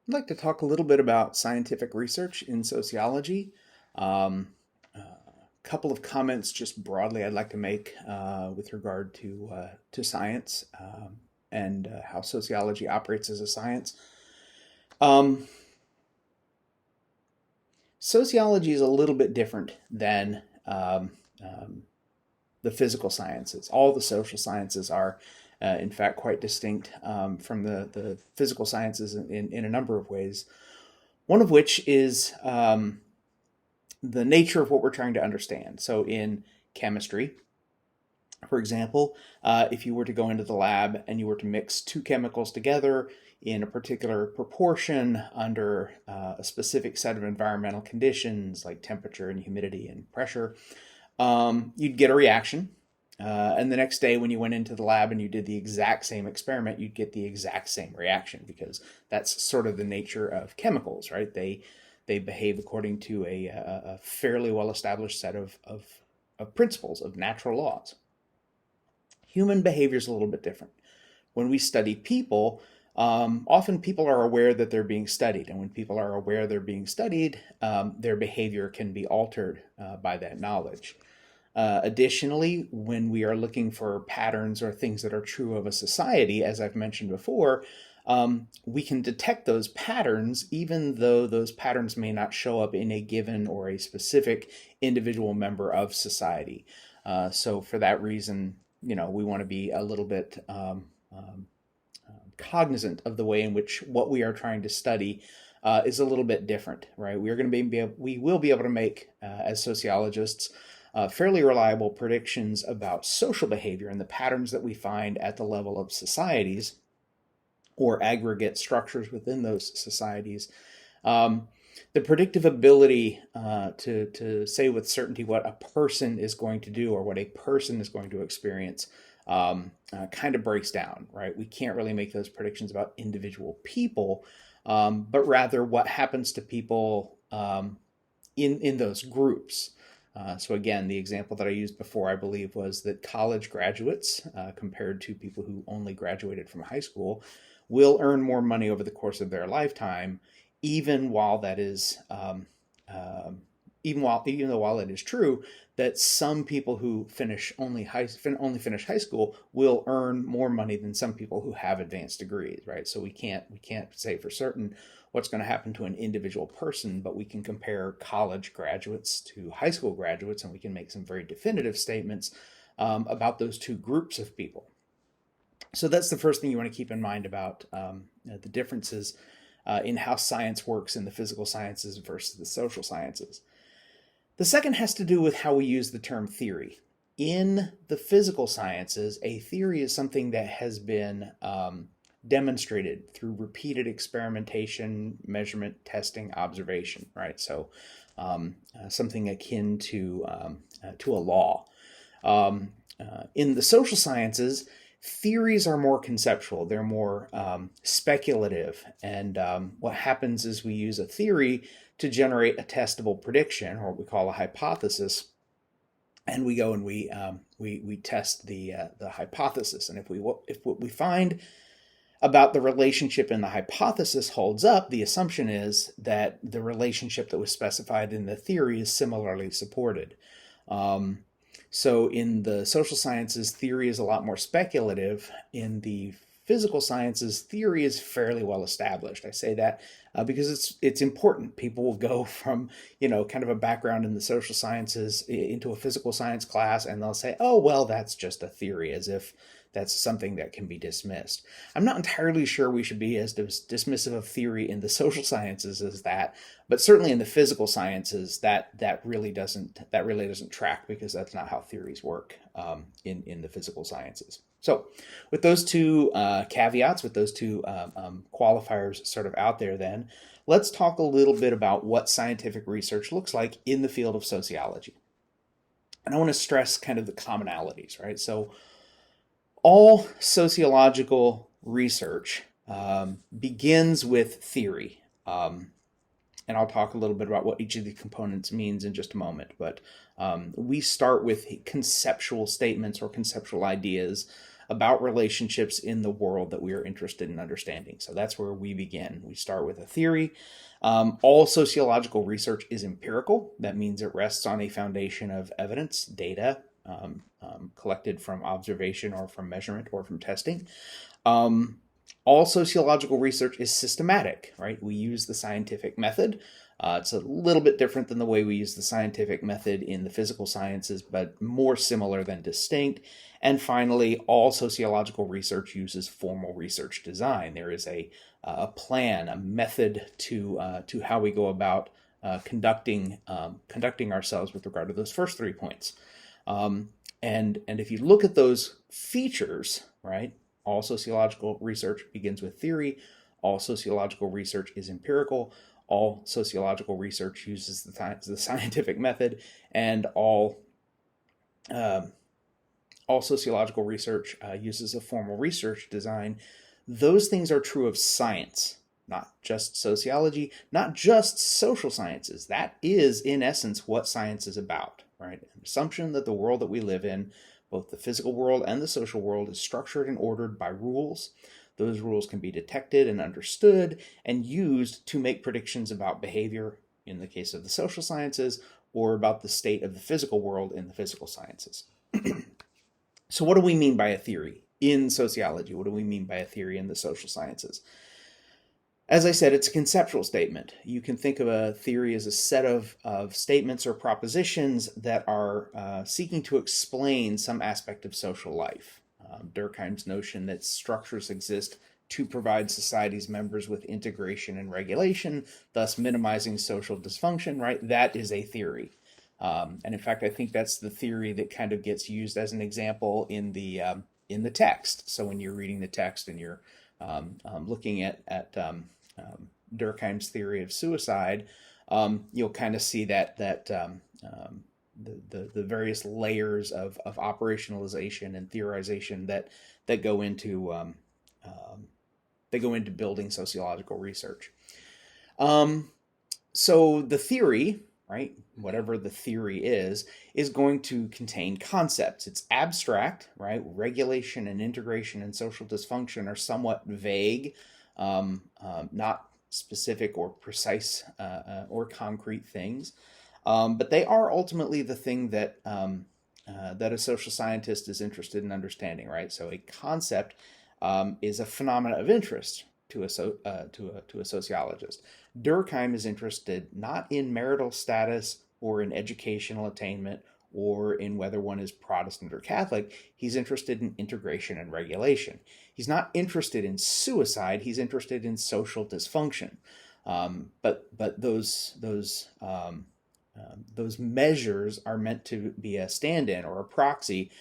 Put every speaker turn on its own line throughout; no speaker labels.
I'd like to talk a little bit about scientific research in sociology. Couple of comments just broadly I'd like to make with regard to science and how sociology operates as a science. Um, Sociology is a little bit different than um, the physical sciences. All the social sciences are, in fact, quite distinct from the physical sciences in a number of ways. One of which is the nature of what we're trying to understand. So, in chemistry, for example, if you were to go into the lab and you were to mix two chemicals together in a particular proportion under a specific set of environmental conditions like temperature and humidity and pressure, you'd get a reaction. And the next day, when you went into the lab and you did the exact same experiment, you'd get the exact same reaction because that's sort of the nature of chemicals, right? They behave according to a fairly well established set of principles, of natural laws. Human behavior is a little bit different. When we study people, often people are aware that they're being studied. And when people are aware they're being studied, their behavior can be altered by that knowledge. Additionally, when we are looking for patterns or things that are true of a society, as I've mentioned before, we can detect those patterns even though those patterns may not show up in a given or a specific individual member of society. So for that reason, we want to be a little bit cognizant of the way in which what we are trying to study is a little bit different, right? We will be able to make, as sociologists, fairly reliable predictions about social behavior and the patterns that we find at the level of societies or aggregate structures within those societies. The predictive ability to say with certainty what a person is going to do or what a person is going to experience kind of breaks down, right? We can't really make those predictions about individual people, but rather what happens to people in those groups. So again, the example that I used before, I believe, was that college graduates, compared to people who only graduated from high school, will earn more money over the course of their lifetime, even while that is, while it is true that some people who only finish high school will earn more money than some people who have advanced degrees, right? So we can't say for certain what's going to happen to an individual person, but we can compare college graduates to high school graduates, and we can make some very definitive statements about those two groups of people. So that's the first thing you want to keep in mind about the differences in how science works in the physical sciences versus the social sciences. The second has to do with how we use the term theory. In the physical sciences, a theory is something that has been demonstrated through repeated experimentation, measurement, testing, observation, right? So something akin to a law. In the social sciences, theories are more conceptual, they're more speculative. And what happens is we use a theory to generate a testable prediction, or what we call a hypothesis. And we go and we test the hypothesis. And if what we find about the relationship in the hypothesis holds up, the assumption is that the relationship that was specified in the theory is similarly supported. So in the social sciences, theory is a lot more speculative. In the physical sciences, theory is fairly well established. I say that because it's important. People will go from kind of a background in the social sciences into a physical science class, and they'll say, "Oh, well, that's just a theory," as if that's something that can be dismissed. I'm not entirely sure we should be as dismissive of theory in the social sciences as that, but certainly in the physical sciences, that really doesn't track, because that's not how theories work in the physical sciences. So, with those two caveats, with those two qualifiers sort of out there, then let's talk a little bit about what scientific research looks like in the field of sociology. And I want to stress kind of the commonalities, right? So all sociological research begins with theory. And I'll talk a little bit about what each of the components means in just a moment. But we start with conceptual statements or conceptual ideas about relationships in the world that we are interested in understanding. So that's where we begin. We start with a theory. All sociological research is empirical. That means it rests on a foundation of evidence, data, collected from observation or from measurement or from testing. All sociological research is systematic, right? We use the scientific method. It's a little bit different than the way we use the scientific method in the physical sciences, but more similar than distinct. And finally, all sociological research uses formal research design. There is a plan, a method to how we go about conducting ourselves with regard to those first 3 points. And if you look at those features, right, all sociological research begins with theory. All sociological research is empirical. All sociological research uses the scientific method, and all sociological research uses a formal research design. Those things are true of science, not just sociology, not just social sciences. That is, in essence, what science is about, right? An assumption that the world that we live in, both the physical world and the social world, is structured and ordered by rules. Those rules can be detected and understood and used to make predictions about behavior in the case of the social sciences, or about the state of the physical world in the physical sciences. So what do we mean by a theory in sociology? What do we mean by a theory in the social sciences? As I said, it's a conceptual statement. You can think of a theory as a set of statements or propositions that are seeking to explain some aspect of social life. Durkheim's notion that structures exist to provide society's members with integration and regulation, thus minimizing social dysfunction, right? That is a theory. And in fact, I think that's the theory that kind of gets used as an example in the text. So when you're reading the text and you're looking at Durkheim's theory of suicide, you'll kind of see that the various layers of operationalization and theorization that go into building sociological research. So the theory, right, whatever the theory is going to contain concepts. It's abstract, right? Regulation and integration and social dysfunction are somewhat vague, not specific or precise or concrete things. But they are ultimately the thing that a social scientist is interested in understanding, right? So a concept is a phenomena of interest to a sociologist. Durkheim is interested not in marital status or in educational attainment or in whether one is Protestant or Catholic. He's interested in integration and regulation. He's not interested in suicide. He's interested in social dysfunction. But those measures are meant to be a stand-in or a proxy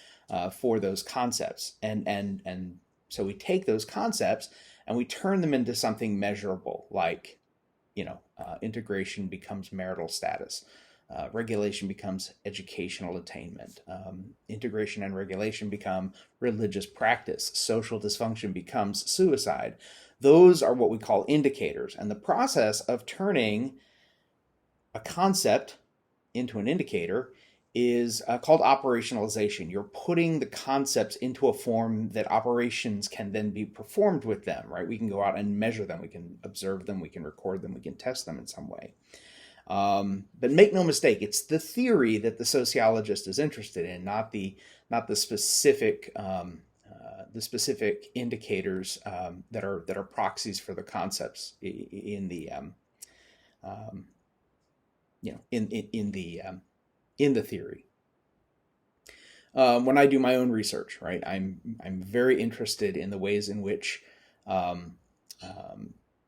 for those concepts. And so we take those concepts and we turn them into something measurable, like, integration becomes marital status. Regulation becomes educational attainment. Integration and regulation become religious practice. Social dysfunction becomes suicide. Those are what we call indicators. And the process of turning a concept into an indicator is called operationalization. You're putting the concepts into a form that operations can then be performed with them, right? We can go out and measure them. We can observe them. We can record them. We can test them in some way. But make no mistake, it's the theory that the sociologist is interested in, not the specific indicators that are proxies for the concepts in the theory. When I do my own research, right, I'm very interested in the ways in which the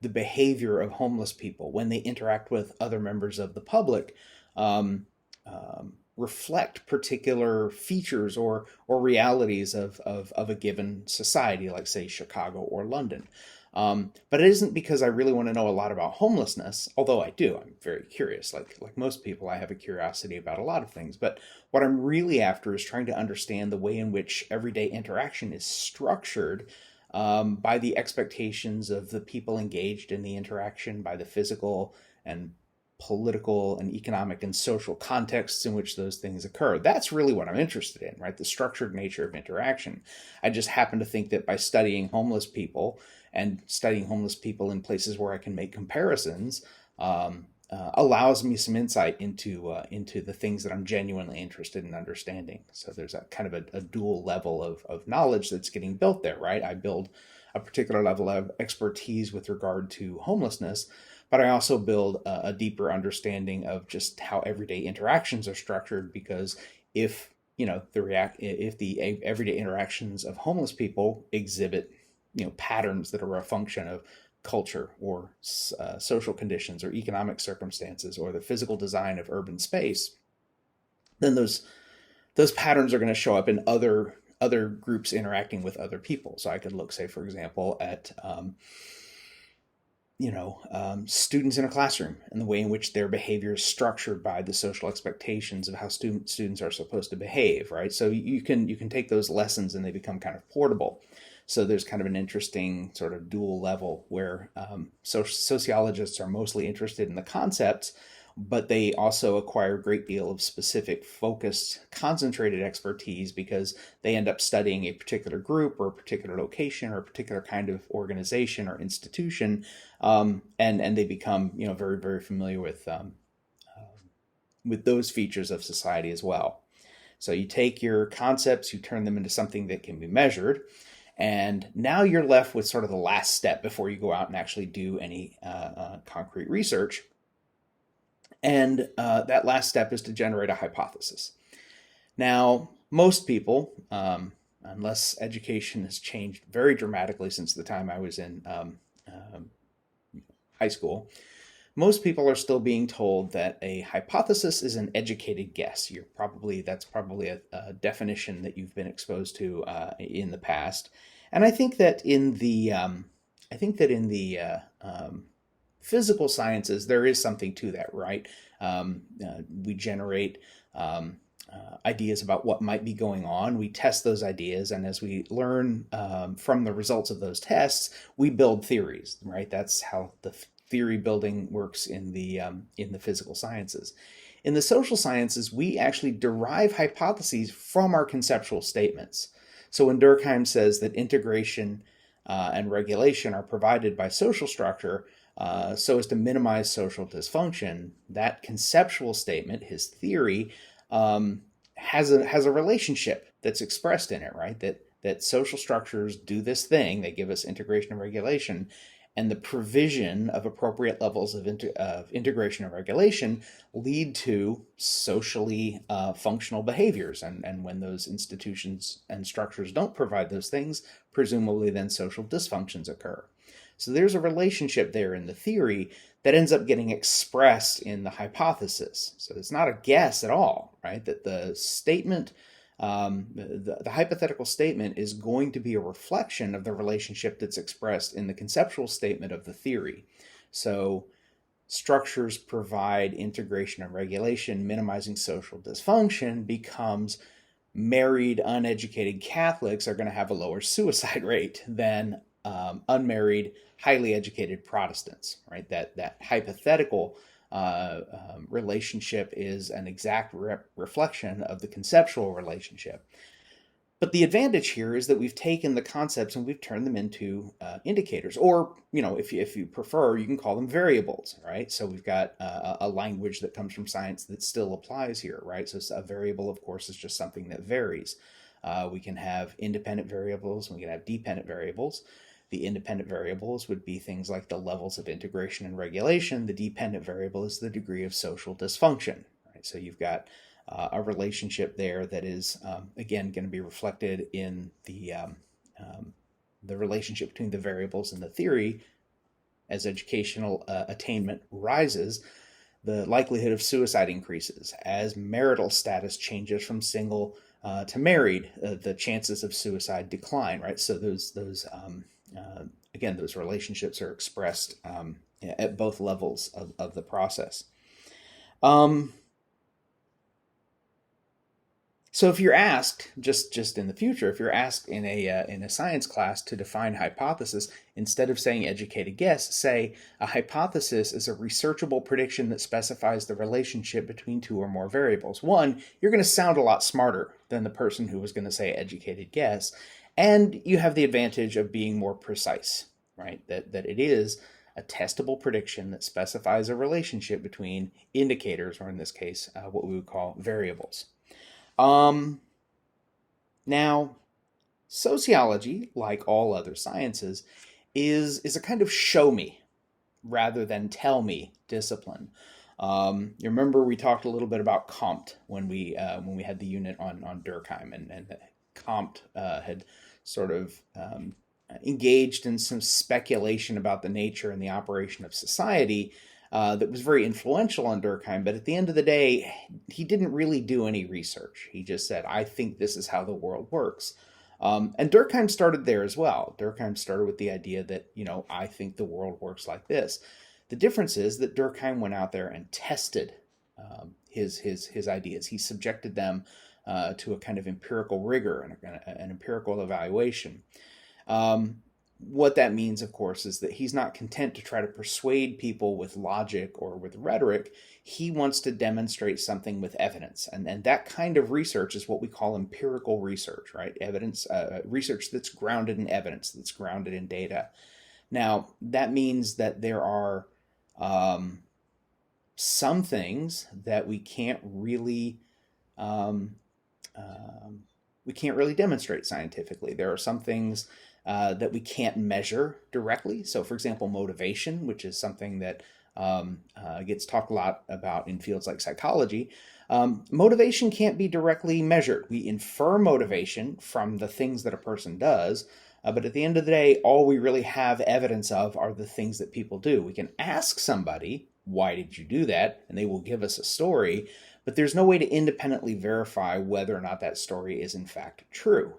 behavior of homeless people when they interact with other members of the public reflect particular features or realities of a given society, like say Chicago or London. But it isn't because I really want to know a lot about homelessness, although I do. I'm very curious. Like most people, I have a curiosity about a lot of things. But what I'm really after is trying to understand the way in which everyday interaction is structured by the expectations of the people engaged in the interaction, by the physical and political and economic and social contexts in which those things occur. That's really what I'm interested in, right? The structured nature of interaction. I just happen to think that by studying homeless people and studying homeless people in places where I can make comparisons, allows me some insight into the things that I'm genuinely interested in understanding. So there's a kind of a dual level of knowledge that's getting built there, right? I build a particular level of expertise with regard to homelessness, but I also build a deeper understanding of just how everyday interactions are structured. Because if if the everyday interactions of homeless people exhibit patterns that are a function of culture or social conditions or economic circumstances or the physical design of urban space, then those patterns are going to show up in other groups interacting with other people. So I could look, say, for example, at students in a classroom and the way in which their behavior is structured by the social expectations of how students are supposed to behave, right? So you can take those lessons and they become kind of portable. So there's kind of an interesting sort of dual level where sociologists are mostly interested in the concepts, but they also acquire a great deal of specific, focused, concentrated expertise because they end up studying a particular group or a particular location or a particular kind of organization or institution, and they become very, very familiar with those features of society as well. So you take your concepts, you turn them into something that can be measured, and now you're left with sort of the last step before you go out and actually do any concrete research. And that last step is to generate a hypothesis. Now, most people, unless education has changed very dramatically since the time I was in high school, most people are still being told that a hypothesis is an educated guess. That's probably a definition that you've been exposed to in the past. And I think that in the physical sciences, there is something to that, right? We generate ideas about what might be going on. We test those ideas, and as we learn from the results of those tests, we build theories, right? That's how the theory building works in the physical sciences. In the social sciences, we actually derive hypotheses from our conceptual statements. So when Durkheim says that integration and regulation are provided by social structure so as to minimize social dysfunction, that conceptual statement, his theory, has a relationship that's expressed in it, right? That social structures do this thing, they give us integration and regulation, and the provision of appropriate levels of integration and regulation lead to socially functional behaviors. And when those institutions and structures don't provide those things, presumably then social dysfunctions occur. So there's a relationship there in the theory that ends up getting expressed in the hypothesis. So it's not a guess at all, right? That the statement, the hypothetical statement is going to be a reflection of the relationship that's expressed in the conceptual statement of the theory. So structures provide integration and regulation, minimizing social dysfunction becomes married, uneducated Catholics are going to have a lower suicide rate than unmarried, highly educated Protestants, right? That hypothetical relationship is an exact reflection of the conceptual relationship. But the advantage here is that we've taken the concepts and we've turned them into indicators, or if you prefer, you can call them variables, right? So we've got a language that comes from science that still applies here, right? So a variable, of course, is just something that varies. We can have independent variables, and we can have dependent variables. The independent variables would be things like the levels of integration and regulation. The dependent variable is the degree of social dysfunction, right? So you've got a relationship there that is, again, going to be reflected in the relationship between the variables and the theory. As educational attainment rises, the likelihood of suicide increases. As marital status changes from single to married, the chances of suicide decline, right? So those relationships are expressed at both levels of the process. So if you're asked, just in the future, if you're asked in a science class to define hypothesis, instead of saying educated guess, say a hypothesis is a researchable prediction that specifies the relationship between two or more variables. One, you're going to sound a lot smarter than the person who was going to say educated guess, and you have the advantage of being more precise, right? That it is a testable prediction that specifies a relationship between indicators, or in this case, what we would call variables. Um, Now, sociology, like all other sciences, is a kind of show me rather than tell me discipline. You remember we talked a little bit about Comte when we had the unit on Durkheim, and Comte had sort of engaged in some speculation about the nature and the operation of society that was very influential on Durkheim. But at the end of the day, he didn't really do any research. He just said, I think this is how the world works. And Durkheim started there as well. Durkheim started with the idea that, I think the world works like this. The difference is that Durkheim went out there and tested his ideas. He subjected them to a kind of empirical rigor and an empirical evaluation. What that means, of course, is that he's not content to try to persuade people with logic or with rhetoric. He wants to demonstrate something with evidence. And that kind of research is what we call empirical research, right? Evidence, research that's grounded in evidence, that's grounded in data. Now, that means that there are some things that we can't really demonstrate scientifically. There are some things that we can't measure directly. So, for example, motivation, which is something that gets talked a lot about in fields like psychology. Motivation can't be directly measured. We infer motivation from the things that a person does, but at the end of the day, all we really have evidence of are the things that people do. We can ask somebody, why did you do that? And they will give us a story, but there's no way to independently verify whether or not that story is in fact true.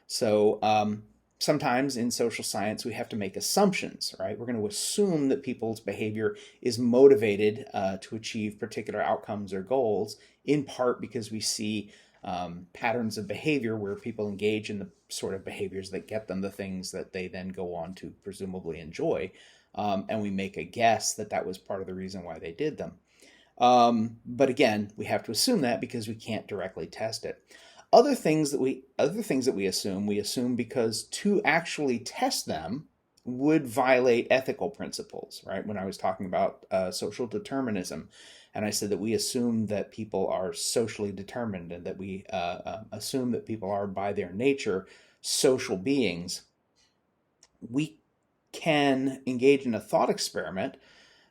So sometimes in social science, we have to make assumptions, right? We're going to assume that people's behavior is motivated to achieve particular outcomes or goals, in part because we see patterns of behavior where people engage in the sort of behaviors that get them the things that they then go on to presumably enjoy. And we make a guess that that was part of the reason why they did them. But again, we have to assume that because we can't directly test it. Other things that we assume because to actually test them would violate ethical principles, right? When I was talking about social determinism, and I said that we assume that people are socially determined and that we assume that people are by their nature social beings, we can engage in a thought experiment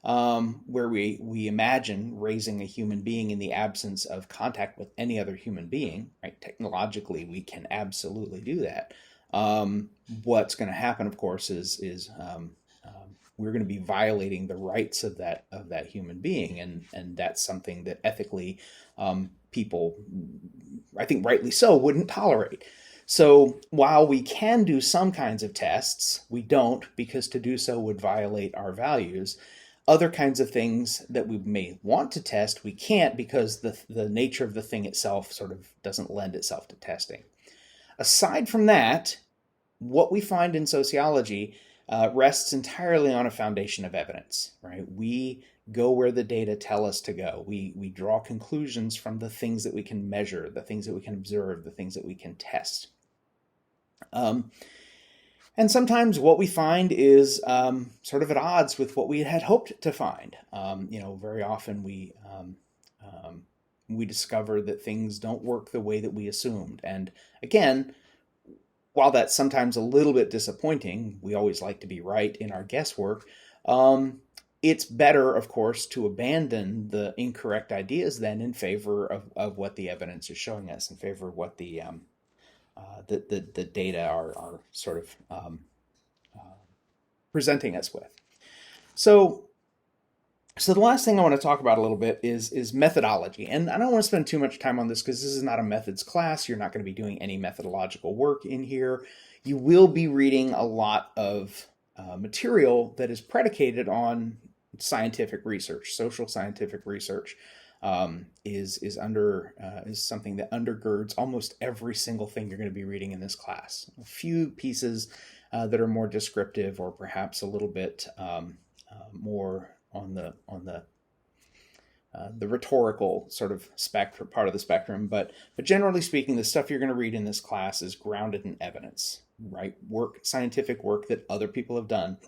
where we imagine raising a human being in the absence of contact with any other human being, right? Technologically, we can absolutely do that. What's going to happen, of course, is we're going to be violating the rights of that human being, and that's something that ethically people, I think rightly so, wouldn't tolerate. So while we can do some kinds of tests, we don't, because to do so would violate our values. Other kinds of things that we may want to test, we can't, because the nature of the thing itself sort of doesn't lend itself to testing. Aside from that, what we find in sociology rests entirely on a foundation of evidence, right? We go where the data tell us to go. We draw conclusions from the things that we can measure, the things that we can observe, the things that we can test. And sometimes what we find is sort of at odds with what we had hoped to find. Very often we discover that things don't work the way that we assumed. And again, while that's sometimes a little bit disappointing, we always like to be right in our guesswork. It's better, of course, to abandon the incorrect ideas then in favor of what the evidence is showing us, in favor of what the data are sort of presenting us with. So the last thing I want to talk about a little bit is methodology. And I don't want to spend too much time on this because this is not a methods class. You're not going to be doing any methodological work in here. You will be reading a lot of material that is predicated on scientific research, social scientific research. is something that undergirds almost every single thing you're going to be reading in this class. A few pieces that are more descriptive, or perhaps a little bit more on the rhetorical sort of spectrum, part of the spectrum, but generally speaking, the stuff you're going to read in this class is grounded in evidence, right? Scientific work that other people have done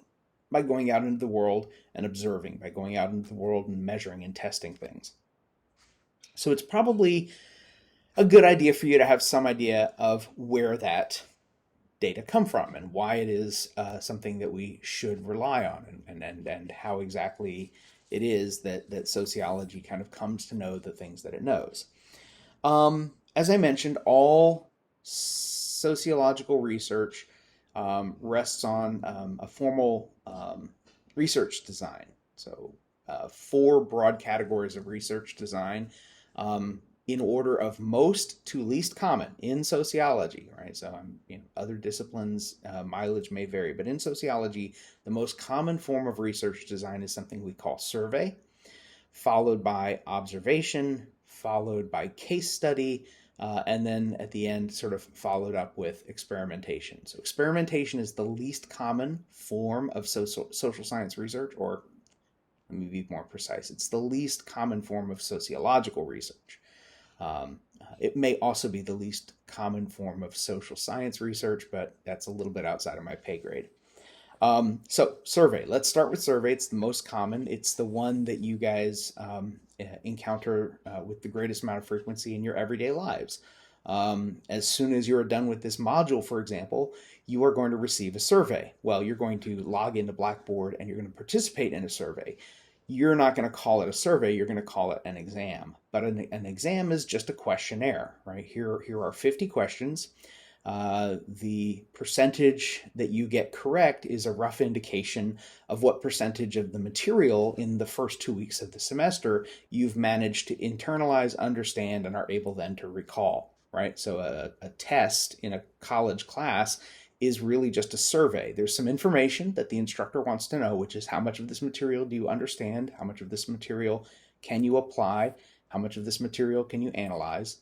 by going out into the world and observing, by going out into the world and measuring and testing things. So it's probably a good idea for you to have some idea of where that data come from and why it is something that we should rely on, and how exactly it is that sociology kind of comes to know the things that it knows. As I mentioned, all sociological research rests on a formal research design. So 4 broad categories of research design in order of most to least common in sociology, right? So other disciplines, mileage may vary, but in sociology, the most common form of research design is something we call survey, followed by observation, followed by case study, and then at the end sort of followed up with experimentation. So experimentation is the least common form of social science research, or let me be more precise, it's the least common form of sociological research. It may also be the least common form of social science research, but that's a little bit outside of my pay grade. So survey, let's start with survey. It's the most common. It's the one that you guys encounter with the greatest amount of frequency in your everyday lives. As soon as you're done with this module, for example, you are going to receive a survey. Well, you're going to log into Blackboard and you're going to participate in a survey. You're not going to call it a survey, you're going to call it an exam. But an exam is just a questionnaire, right? Here are 50 questions. The percentage that you get correct is a rough indication of what percentage of the material in the first 2 weeks of the semester you've managed to internalize, understand, and are able then to recall, right? So a test in a college class is really just a survey. There's some information that the instructor wants to know, which is how much of this material do you understand? How much of this material can you apply? How much of this material can you analyze?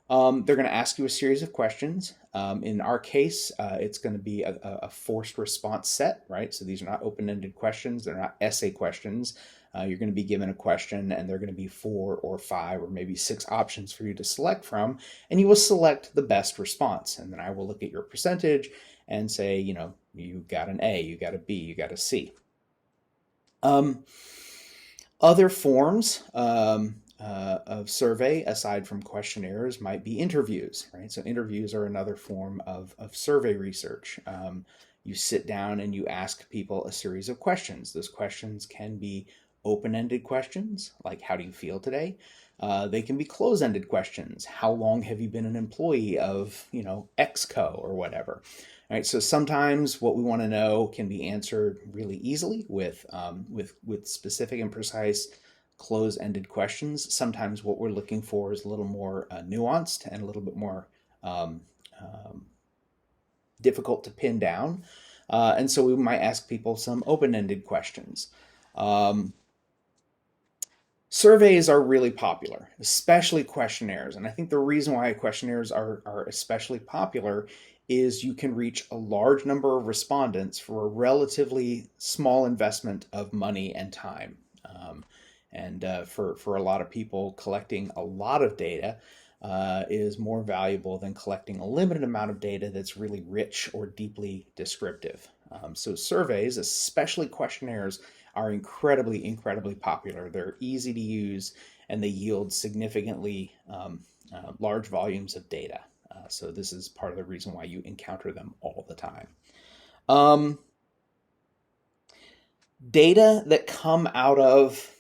They're going to ask you a series of questions. In our case, it's going to be a forced response set, right? So these are not open-ended questions. They're not essay questions. You're going to be given a question, and there are going to be 4 or 5 or maybe 6 options for you to select from, and you will select the best response. And then I will look at your percentage and say, you got an A, you got a B, you got a C. Other forms of survey, aside from questionnaires, might be interviews, right? So interviews are another form of survey research. You sit down and you ask people a series of questions. Those questions can be open-ended questions, like how do you feel today? They can be close-ended questions. How long have you been an employee of, XCO or whatever? All right, so sometimes what we want to know can be answered really easily with specific and precise close-ended questions. Sometimes what we're looking for is a little more nuanced and a little bit more difficult to pin down. And so we might ask people some open-ended questions. Surveys are really popular, especially questionnaires. And I think the reason why questionnaires are especially popular is you can reach a large number of respondents for a relatively small investment of money and time. And for a lot of people, collecting a lot of data is more valuable than collecting a limited amount of data that's really rich or deeply descriptive. So surveys, especially questionnaires, are incredibly, incredibly popular. They're easy to use and they yield significantly large volumes of data. So this is part of the reason why you encounter them all the time. Data that come out of,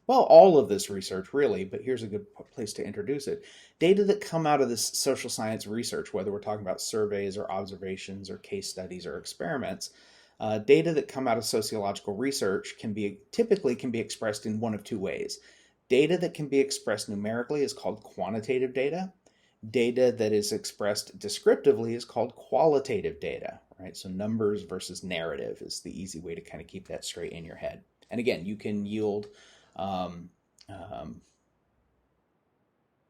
well, all of this research really, but here's a good place to introduce it. Data that come out of this social science research, whether we're talking about surveys or observations or case studies or experiments, data that come out of sociological research typically can be expressed in one of 2 ways. Data that can be expressed numerically is called quantitative data. Data that is expressed descriptively is called qualitative data, right? So numbers versus narrative is the easy way to kind of keep that straight in your head. And again, you can yield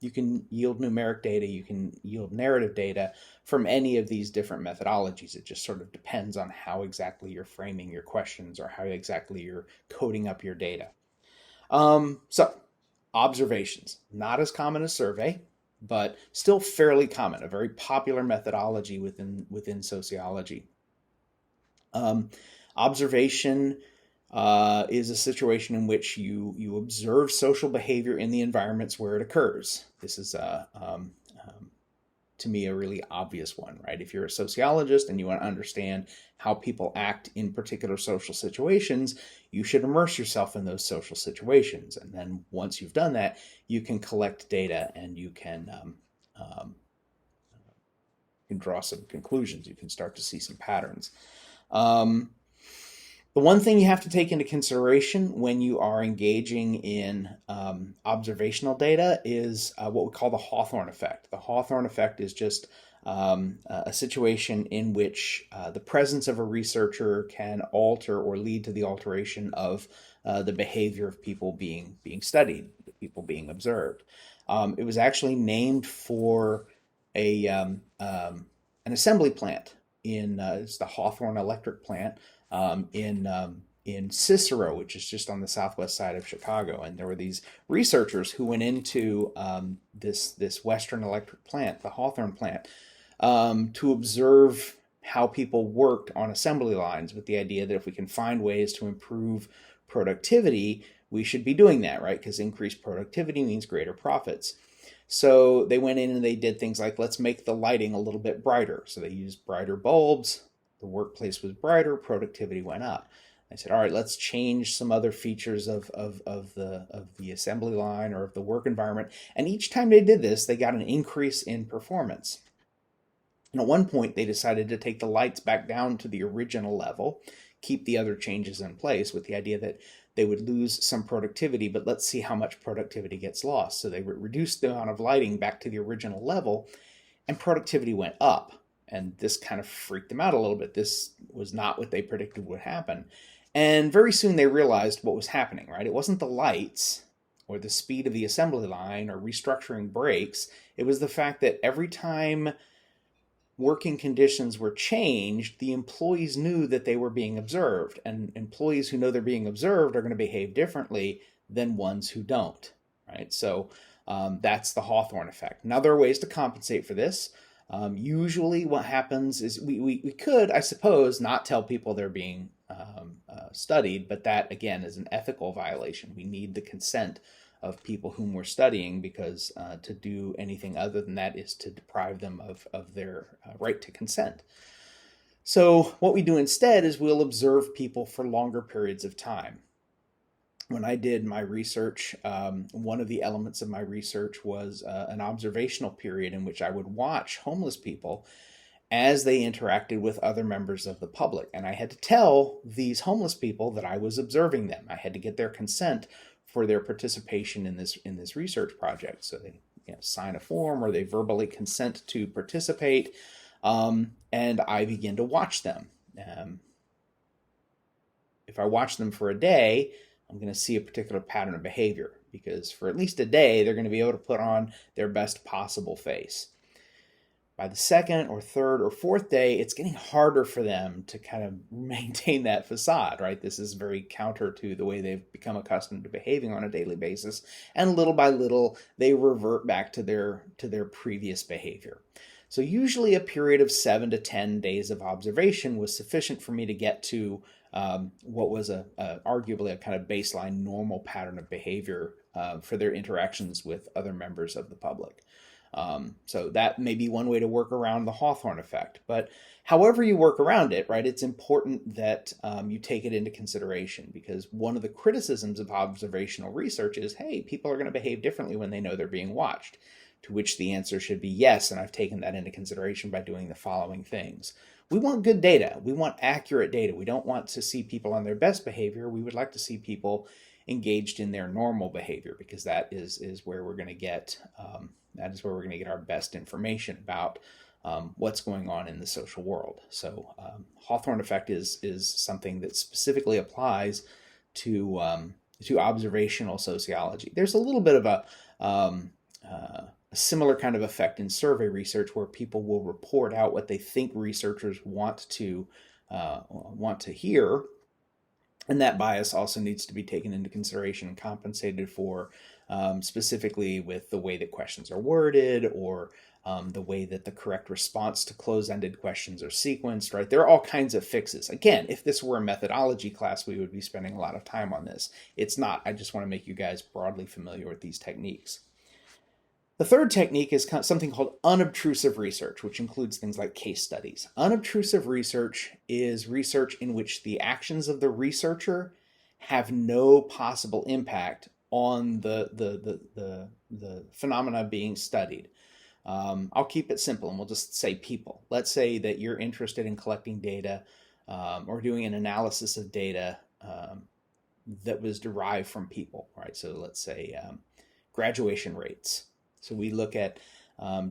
You can yield numeric data, you can yield narrative data from any of these different methodologies. It just sort of depends on how exactly you're framing your questions or how exactly you're coding up your data. So observations, not as common as survey, but still fairly common, a very popular methodology within sociology. Observation is a situation in which you observe social behavior in the environments where it occurs. This is to me a really obvious one, right? If you're a sociologist and you want to understand how people act in particular social situations, you should immerse yourself in those social situations. And then once you've done that, you can collect data and you can draw some conclusions. You can start to see some patterns. The one thing you have to take into consideration when you are engaging in observational data is what we call the Hawthorne effect. The Hawthorne effect is just a situation in which the presence of a researcher can alter or lead to the alteration of the behavior of people being studied, people being observed. It was actually named for an assembly plant it's the Hawthorne Electric Plant in Cicero, which is just on the southwest side of Chicago. And there were these researchers who went into this Western electric plant, the Hawthorne plant, to observe how people worked on assembly lines, with the idea that if we can find ways to improve productivity, we should be doing that, right? Because increased productivity means greater profits. So they went in and they did things like, let's make the lighting a little bit brighter. So they used brighter bulbs. The workplace was brighter, productivity went up. I said, all right, let's change some other features of the assembly line or of the work environment. And each time they did this, they got an increase in performance. And at one point, they decided to take the lights back down to the original level, keep the other changes in place, with the idea that they would lose some productivity, but let's see how much productivity gets lost. So they reduced the amount of lighting back to the original level, and productivity went up. And this kind of freaked them out a little bit. This was not what they predicted would happen. And very soon they realized what was happening, right? It wasn't the lights or the speed of the assembly line or restructuring brakes. It was the fact that every time working conditions were changed, the employees knew that they were being observed. And employees who know they're being observed are going to behave differently than ones who don't, right? So that's the Hawthorne effect. Now, there are ways to compensate for this. Usually what happens is we could, I suppose, not tell people they're being studied, but that, again, is an ethical violation. We need the consent of people whom we're studying, because to do anything other than that is to deprive them of their right to consent. So what we do instead is we'll observe people for longer periods of time. When I did my research, one of the elements of my research was an observational period in which I would watch homeless people as they interacted with other members of the public. And I had to tell these homeless people that I was observing them. I had to get their consent for their participation in this research project. So they sign a form or they verbally consent to participate, and I begin to watch them. If I watch them for a day, I'm going to see a particular pattern of behavior, because for at least a day, they're going to be able to put on their best possible face. By the second or third or fourth day, it's getting harder for them to kind of maintain that facade, right? This is very counter to the way they've become accustomed to behaving on a daily basis. And little by little, they revert back to their previous behavior. So usually a period of 7 to 10 days of observation was sufficient for me to get to what was arguably a kind of baseline normal pattern of behavior for their interactions with other members of the public. So that may be one way to work around the Hawthorne effect. But however you work around it, right, it's important that you take it into consideration, because one of the criticisms of observational research is, hey, people are going to behave differently when they know they're being watched. To which the answer should be yes, and I've taken that into consideration by doing the following things. We want good data. We want accurate data. We don't want to see people on their best behavior. We would like to see people engaged in their normal behavior, because that is where we're going to get our best information about what's going on in the social world. So Hawthorne effect is something that specifically applies to observational sociology. There's a little bit of a similar kind of effect in survey research, where people will report out what they think researchers want to hear, and that bias also needs to be taken into consideration and compensated for, specifically with the way that questions are worded, or the way that the correct response to close-ended questions are sequenced, right? There are all kinds of fixes. Again, if this were a methodology class, we would be spending a lot of time on this. It's not. I just want to make you guys broadly familiar with these techniques. The third technique is something called unobtrusive research, which includes things like case studies. Unobtrusive research is research in which the actions of the researcher have no possible impact on the phenomena being studied. I'll keep it simple and we'll just say people. Let's say that you're interested in collecting data or doing an analysis of data that was derived from people, right? So let's say graduation rates. So we look at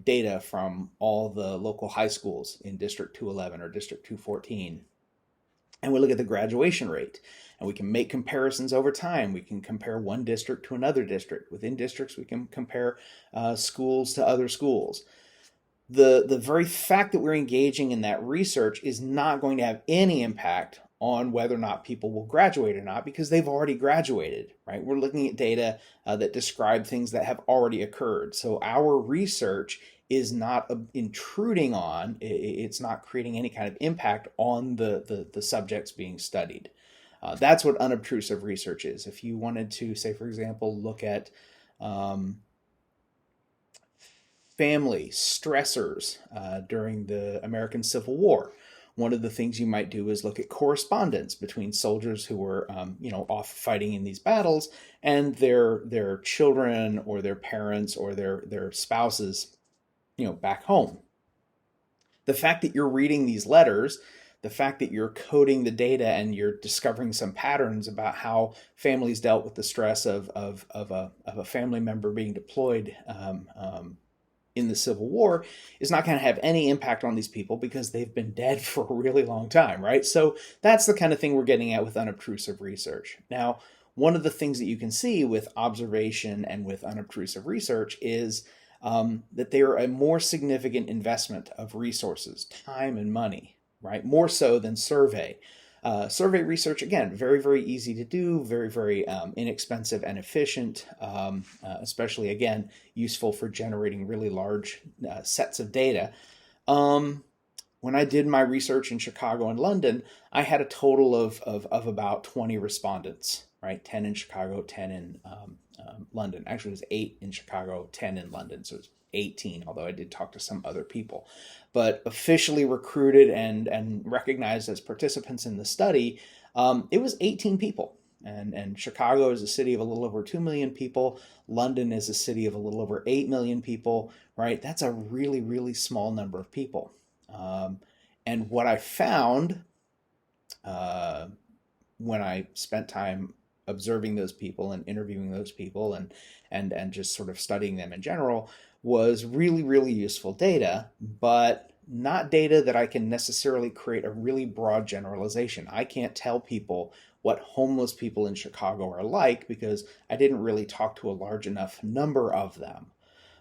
data from all the local high schools in District 211 or District 214, and we look at the graduation rate, and we can make comparisons over time. We can compare one district to another district. Within districts, we can compare schools to other schools. The very fact that we're engaging in that research is not going to have any impact on whether or not people will graduate or not, because they've already graduated, right? We're looking at data that describe things that have already occurred. So our research is not intruding on, it's not creating any kind of impact on the subjects being studied. That's what unobtrusive research is. If you wanted to, say, for example, look at family stressors during the American Civil War, one of the things you might do is look at correspondence between soldiers who were, off fighting in these battles, and their children or their parents or their spouses, back home. The fact that you're reading these letters, the fact that you're coding the data and you're discovering some patterns about how families dealt with the stress of a family member being deployed in the Civil War is not going to have any impact on these people because they've been dead for a really long time, right? So that's the kind of thing we're getting at with unobtrusive research. Now, one of the things that you can see with observation and with unobtrusive research is that they are a more significant investment of resources, time and money, right? More so than survey. Survey research, again, very, very easy to do, very, very inexpensive and efficient, especially, again, useful for generating really large sets of data. When I did my research in Chicago and London, I had a total of about 20 respondents, right? 10 in Chicago, 10 in London. Actually, it was 8 in Chicago, 10 in London. So it was 18, although I did talk to some other people. But officially recruited and recognized as participants in the study, it was 18 people. And Chicago is a city of a little over 2 million people. London is a city of a little over 8 million people, right? That's a really, really small number of people. And what I found when I spent time observing those people and interviewing those people and just sort of studying them in general was really, really useful data, but not data that I can necessarily create a really broad generalization. I can't tell people what homeless people in Chicago are like because I didn't really talk to a large enough number of them.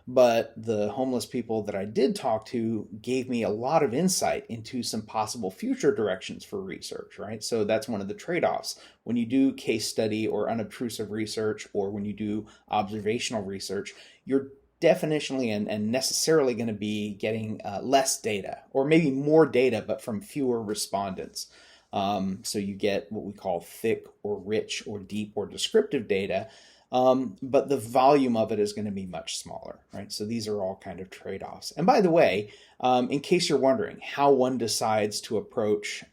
But the homeless people that I did talk to gave me a lot of insight into some possible future directions for research, right? So that's one of the trade-offs. When you do case study or unobtrusive research, or when you do observational research, you're definitionally and necessarily going to be getting less data, or maybe more data, but from fewer respondents. So you get what we call thick or rich or deep or descriptive data, but the volume of it is going to be much smaller, right? So these are all kind of trade-offs. And by the way, in case you're wondering how one decides to approach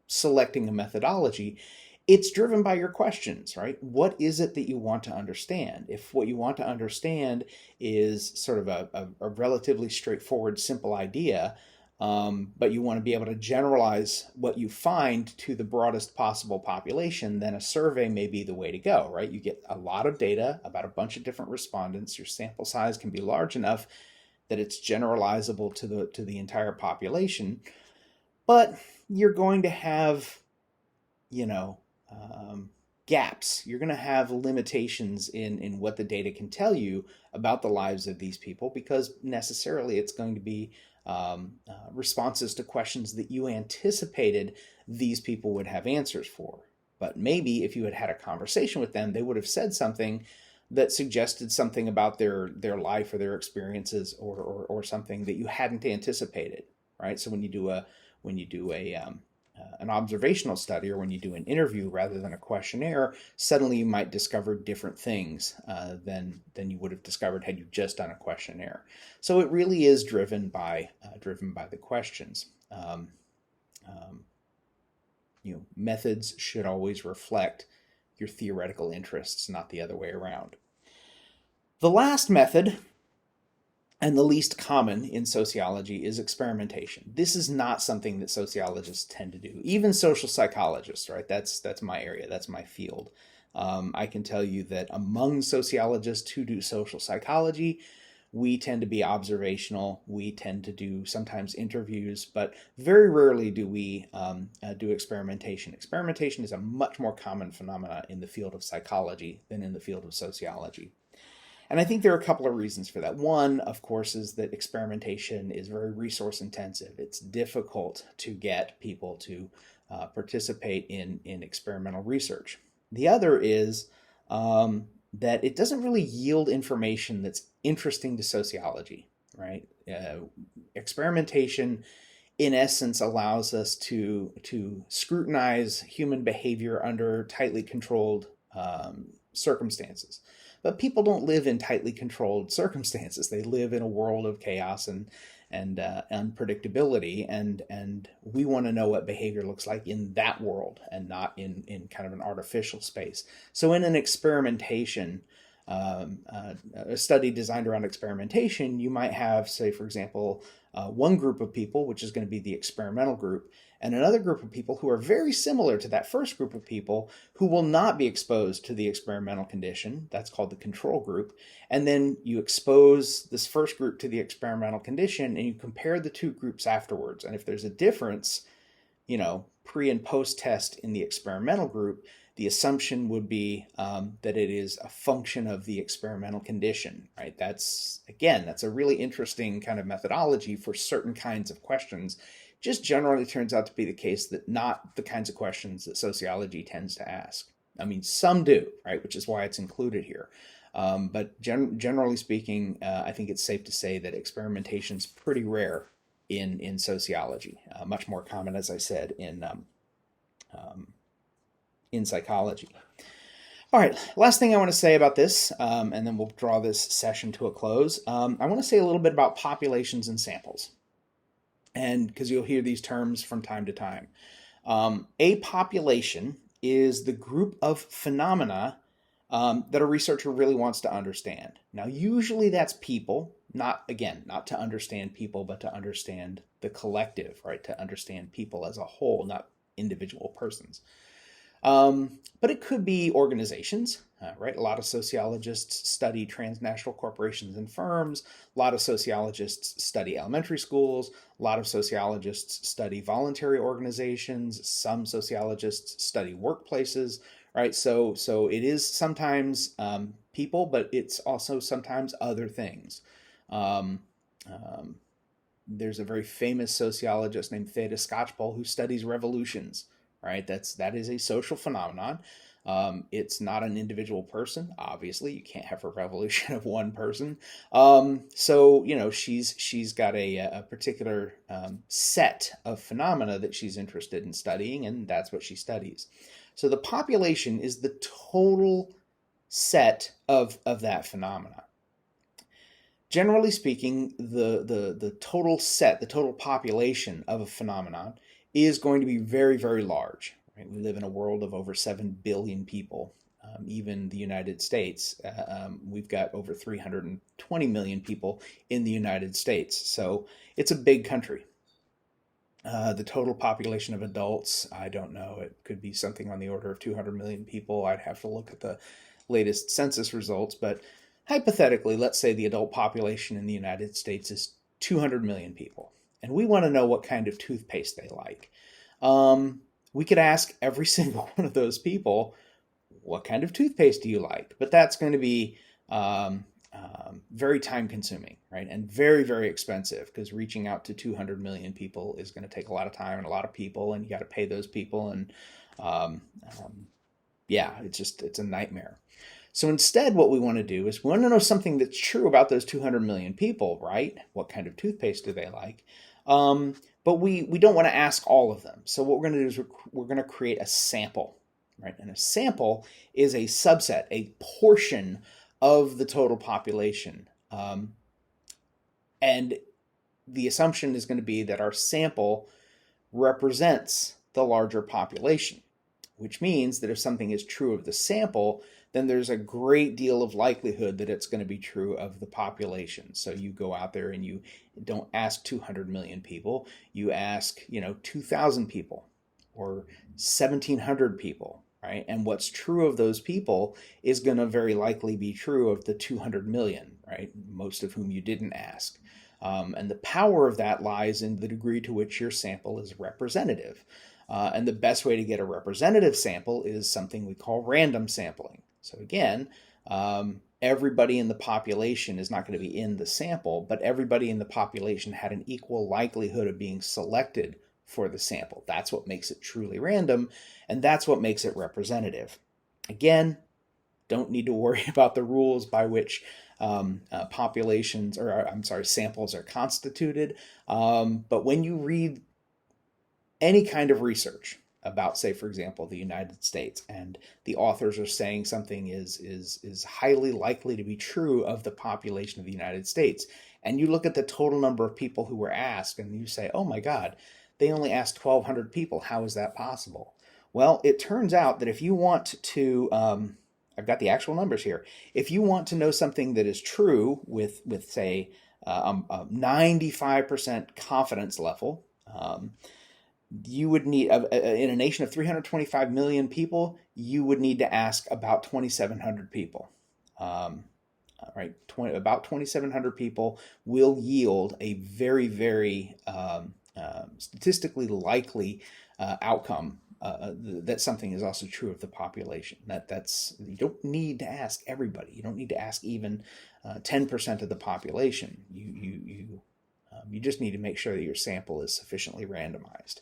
selecting a methodology, it's driven by your questions, right? What is it that you want to understand? If what you want to understand is sort of a relatively straightforward, simple idea, but you want to be able to generalize what you find to the broadest possible population, then a survey may be the way to go, right? You get a lot of data about a bunch of different respondents. Your sample size can be large enough that it's generalizable to the entire population, but you're going to have, gaps. You're going to have limitations in what the data can tell you about the lives of these people, because necessarily it's going to be responses to questions that you anticipated these people would have answers for. But maybe if you had had a conversation with them, they would have said something that suggested something about their life or their experiences, or something that you hadn't anticipated, right? So when you do an observational study, or when you do an interview rather than a questionnaire, suddenly you might discover different things than you would have discovered had you just done a questionnaire. So it really is driven by the questions. Methods should always reflect your theoretical interests, not the other way around. The last method, and the least common in sociology, is experimentation. This is not something that sociologists tend to do. Even social psychologists, right? That's my area. That's my field. I can tell you that among sociologists who do social psychology, we tend to be observational. We tend to do sometimes interviews, but very rarely do we do experimentation. Experimentation is a much more common phenomenon in the field of psychology than in the field of sociology. And I think there are a couple of reasons for that. One, of course, is that experimentation is very resource intensive. It's difficult to get people to participate in experimental research. The other is that it doesn't really yield information that's interesting to sociology, right? Experimentation, in essence, allows us to scrutinize human behavior under tightly controlled circumstances. But people don't live in tightly controlled circumstances. They live in a world of chaos and unpredictability, and we want to know what behavior looks like in that world and not in kind of an artificial space. So in an experimentation, a study designed around experimentation, you might have, say, for example, one group of people, which is going to be the experimental group, and another group of people who are very similar to that first group of people, who will not be exposed to the experimental condition. That's called the control group. And then you expose this first group to the experimental condition, and you compare the two groups afterwards. And if there's a difference, pre and post test in the experimental group, the assumption would be that it is a function of the experimental condition, right? That's a really interesting kind of methodology for certain kinds of questions. Just generally turns out to be the case that not the kinds of questions that sociology tends to ask. I mean, some do, right? Which is why it's included here. But generally speaking, I think it's safe to say that experimentation is pretty rare in sociology. Much more common, as I said, in psychology. All right, last thing I want to say about this, and then we'll draw this session to a close. I want to say a little bit about populations and samples. And because you'll hear these terms from time to time. A population is the group of phenomena that a researcher really wants to understand. Now, usually that's people, not to understand people, but to understand the collective, right? To understand people as a whole, not individual persons. But it could be organizations, right? A lot of sociologists study transnational corporations and firms. A lot of sociologists study elementary schools. A lot of sociologists study voluntary organizations. Some sociologists study workplaces, right? So it is sometimes people, but it's also sometimes other things. There's a very famous sociologist named Theda Skocpol who studies revolutions. Right, that is a social phenomenon. It's not an individual person. Obviously, you can't have a revolution of one person. So she's got a particular set of phenomena that she's interested in studying, and that's what she studies. So the population is the total set of that phenomena. Generally speaking, the total set, the total population of a phenomenon is going to be very, very large. Right? We live in a world of over 7 billion people. Even the United States, we've got over 320 million people in the United States. So it's a big country. The total population of adults, I don't know. It could be something on the order of 200 million people. I'd have to look at the latest census results. But hypothetically, let's say the adult population in the United States is 200 million people. And we want to know what kind of toothpaste they like. We could ask every single one of those people, what kind of toothpaste do you like? But that's going to be very time consuming, right? And very, very expensive, because reaching out to 200 million people is going to take a lot of time and a lot of people, and you got to pay those people. And yeah, it's a nightmare. So instead, what we want to do is we want to know something that's true about those 200 million people, right? What kind of toothpaste do they like? But we don't want to ask all of them. So what we're going to do is we're going to create a sample, right? And a sample is a subset, a portion of the total population. And the assumption is going to be that our sample represents the larger population, which means that if something is true of the sample, then there's a great deal of likelihood that it's going to be true of the population. So you go out there and you don't ask 200 million people, you ask, 2,000 people or 1,700 people, right? And what's true of those people is going to very likely be true of the 200 million, right? Most of whom you didn't ask. And the power of that lies in the degree to which your sample is representative. And the best way to get a representative sample is something we call random sampling. So again, everybody in the population is not going to be in the sample, but everybody in the population had an equal likelihood of being selected for the sample. That's what makes it truly random, and that's what makes it representative. Again, don't need to worry about the rules by which samples are constituted. But when you read any kind of research about, say, for example, the United States, and the authors are saying something is highly likely to be true of the population of the United States, and you look at the total number of people who were asked, and you say, oh my God, they only asked 1,200 people. How is that possible? Well, it turns out that if you want to, I've got the actual numbers here. If you want to know something that is true with say, a 95% confidence level, you would need, in a nation of 325 million people, you would need to ask about 2,700 people. Right, about 2,700 people will yield a very, very statistically likely outcome that something is also true of the population. That's you don't need to ask everybody. You don't need to ask even 10% of the population. You just need to make sure that your sample is sufficiently randomized.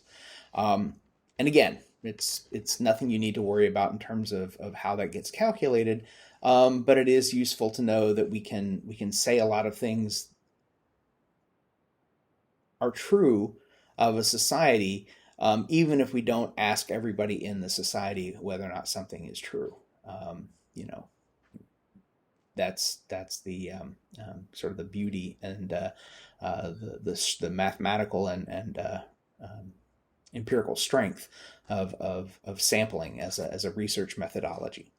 And again, it's nothing you need to worry about in terms of how that gets calculated. But it is useful to know that we can say a lot of things are true of a society, even if we don't ask everybody in the society whether or not something is true. That's the sort of the beauty and the mathematical and empirical strength of sampling as a research methodology.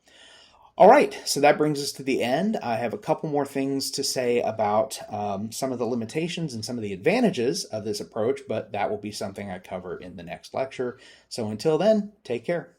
All right, so that brings us to the end. I have a couple more things to say about some of the limitations and some of the advantages of this approach, but that will be something I cover in the next lecture. So until then, take care.